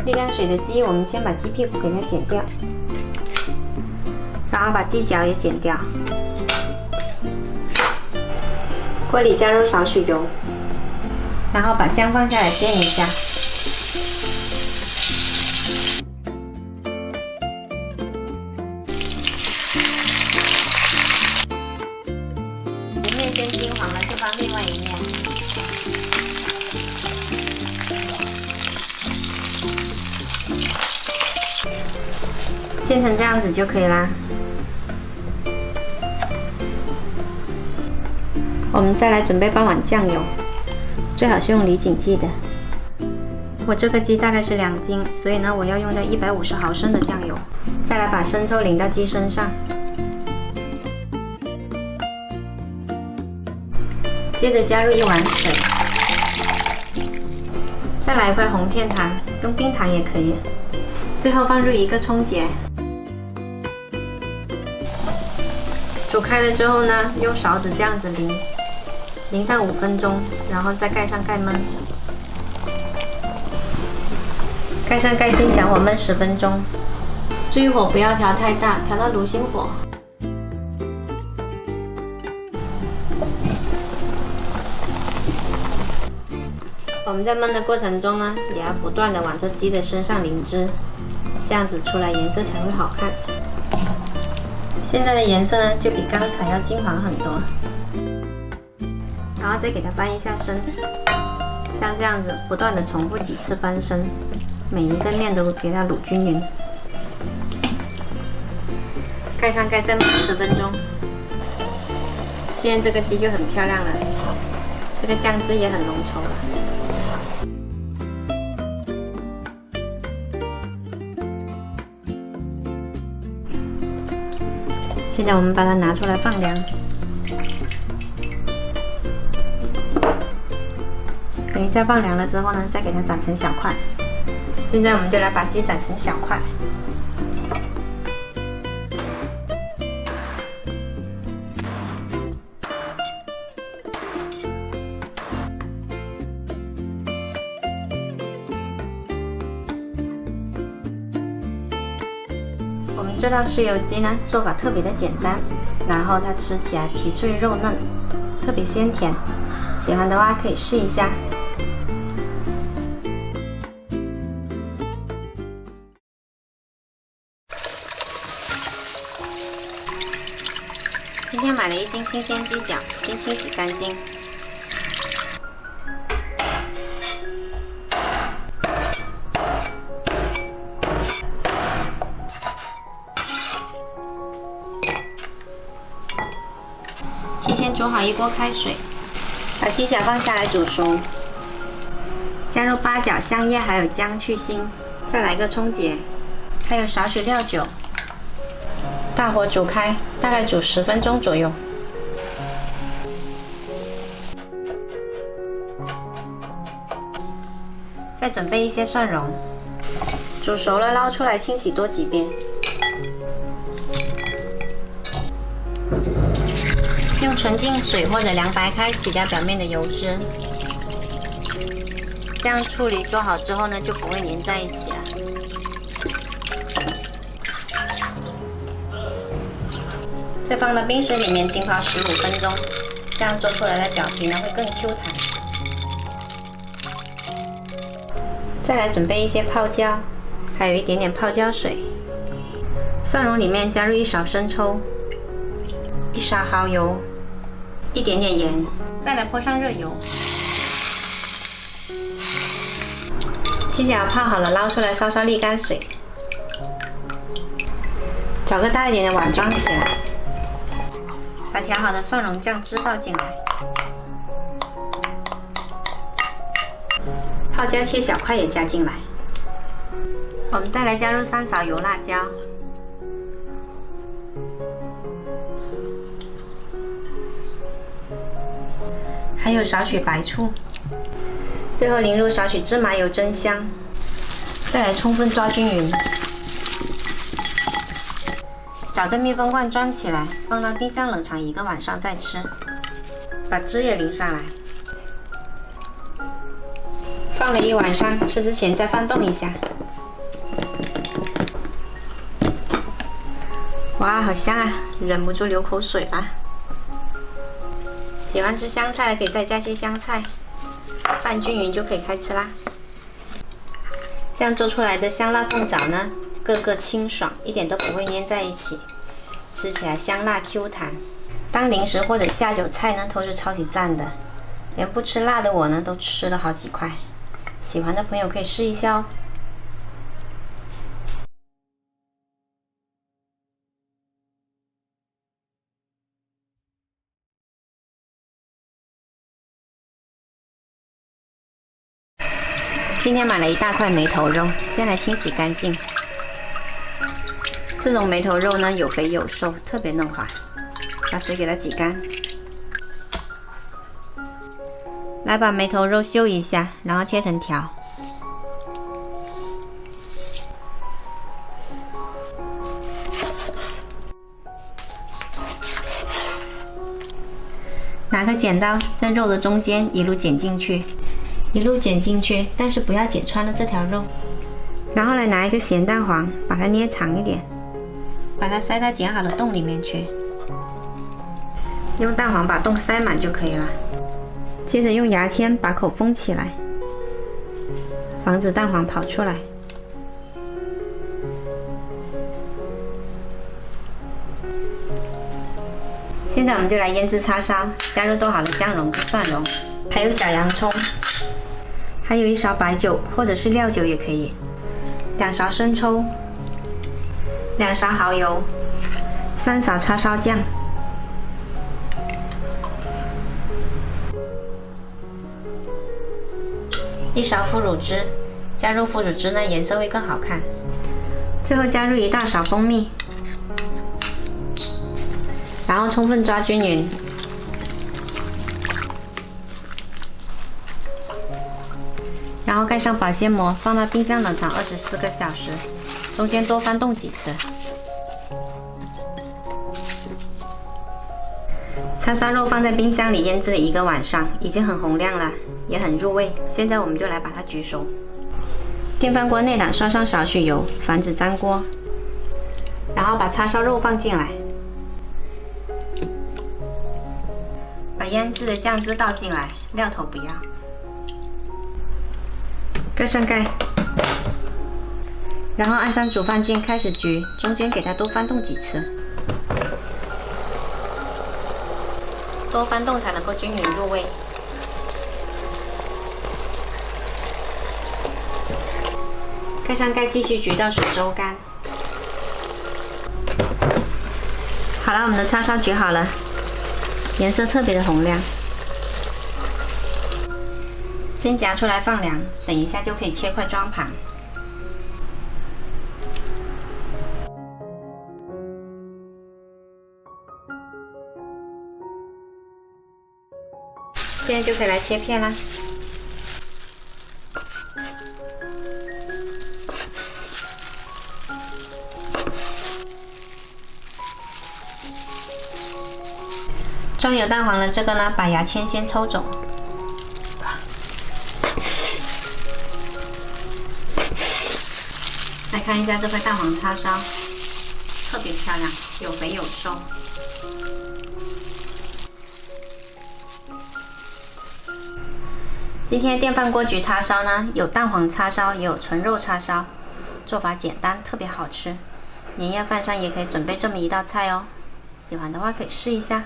沥干水的鸡，我们先把鸡屁股给它剪掉，然后把鸡脚也剪掉。锅里加入少许油，然后把姜放下来煎一下。一面先金黄了，就放另外一面。煎成这样子就可以啦。我们再来准备半碗酱油，最好是用李锦记的。我这个鸡大概是2斤，所以呢，我要用到150毫升的酱油。再来把生抽淋到鸡身上，接着加入1碗水，再来1块红片糖，用冰糖也可以。最后放入1个葱节。煮开了之后呢，用勺子这样子淋上5分钟，然后再盖上盖焖。盖上盖心小火焖10分钟，注意火不要调太大，调到炉心火。我们在焖的过程中呢，也要不断的往这鸡的身上淋汁，这样子出来颜色才会好看。现在的颜色呢，就比刚才要金黄很多。然后再给它翻一下身，像这样子不断的重复几次翻身，每一个面都给它卤均匀。盖上盖再焖10分钟。现在这个鸡就很漂亮了，这个酱汁也很浓稠了。现在我们把它拿出来放凉，等一下放凉了之后呢，再给它斩成小块。现在我们就来把鸡斩成小块。我们这道豉油鸡呢，做法特别的简单，然后它吃起来皮脆肉嫩，特别鲜甜。喜欢的话可以试一下。今天买了1斤新鲜鸡脚，先清洗干净。提前煮好1锅开水，把鸡脚放下来煮熟，加入八角、香叶还有姜去腥，再来1个葱节，还有少许料酒，大火煮开，大概煮10分钟左右。再准备一些蒜蓉，煮熟了捞出来清洗多几遍。用纯净水或者凉白开洗掉表面的油脂，这样处理做好之后呢，就不会粘在一起了。再放到冰水里面浸泡15分钟，这样做出来的表皮呢会更 Q 弹。再来准备一些泡椒，还有一点点泡椒水。蒜蓉里面加入1勺生抽，1勺蚝油，一点点盐，再来泼上热油。鸡脚泡好了，捞出来稍稍沥干水，找个大一点的碗装起来，把调好的蒜蓉酱汁倒进来，泡椒切小块也加进来。我们再来加入3勺油辣椒，还有少许白醋，最后淋入少许芝麻油增香，再来充分抓均匀。找个密封罐装起来，放到冰箱冷藏1个晚上再吃。把汁也淋上来，放了1晚上，吃之前再翻动一下。哇，好香啊，忍不住流口水了。喜欢吃香菜的可以再加些香菜，拌均匀就可以开吃啦。这样做出来的香辣凤爪呢，个个清爽，一点都不会粘在一起，吃起来香辣 Q 弹。当零食或者下酒菜呢，都是超级赞的。连不吃辣的我呢，都吃了好几块。喜欢的朋友可以试一下哦。今天买了一大块梅头肉，先来清洗干净。这种梅头肉呢，有肥有瘦，特别嫩滑。把水给它挤干。来把梅头肉修一下，然后切成条。拿个剪刀在肉的中间一路剪进去。一路剪进去，但是不要剪穿了这条肉。然后来拿一个咸蛋黄，把它捏长一点，把它塞到剪好的洞里面去。用蛋黄把洞塞满就可以了。接着用牙签把口封起来，防止蛋黄跑出来。现在我们就来腌制叉烧，加入剁好的姜蓉和蒜蓉，还有小洋葱。还有1勺白酒或者是料酒也可以，2勺生抽，2勺蚝油，3勺叉烧酱，1勺腐乳汁，加入腐乳汁呢颜色会更好看。最后加入1大勺蜂蜜，然后充分抓均匀。然后盖上保鲜膜，放到冰箱冷藏24个小时，中间多翻动几次。叉烧肉放在冰箱里腌制了1个晚上，已经很红亮了，也很入味。现在我们就来把它焗熟。电饭锅内胆刷上少许油，防止粘锅。然后把叉烧肉放进来，把腌制的酱汁倒进来，料头不要。盖上盖，然后按上煮饭键开始焗，中间给它多翻动几次，多翻动才能够均匀入味。盖上盖继续焗到水收干。好了，我们的叉烧焗好了，颜色特别的红亮。先夹出来放凉，等一下就可以切块装盘。现在就可以来切片啦。装有蛋黄的这个呢，把牙签先抽走。来看一下这块蛋黄叉烧，特别漂亮，有肥有瘦。今天电饭锅焗叉烧呢，有蛋黄叉烧，也有纯肉叉烧，做法简单，特别好吃。年夜饭上也可以准备这么一道菜哦，喜欢的话可以试一下。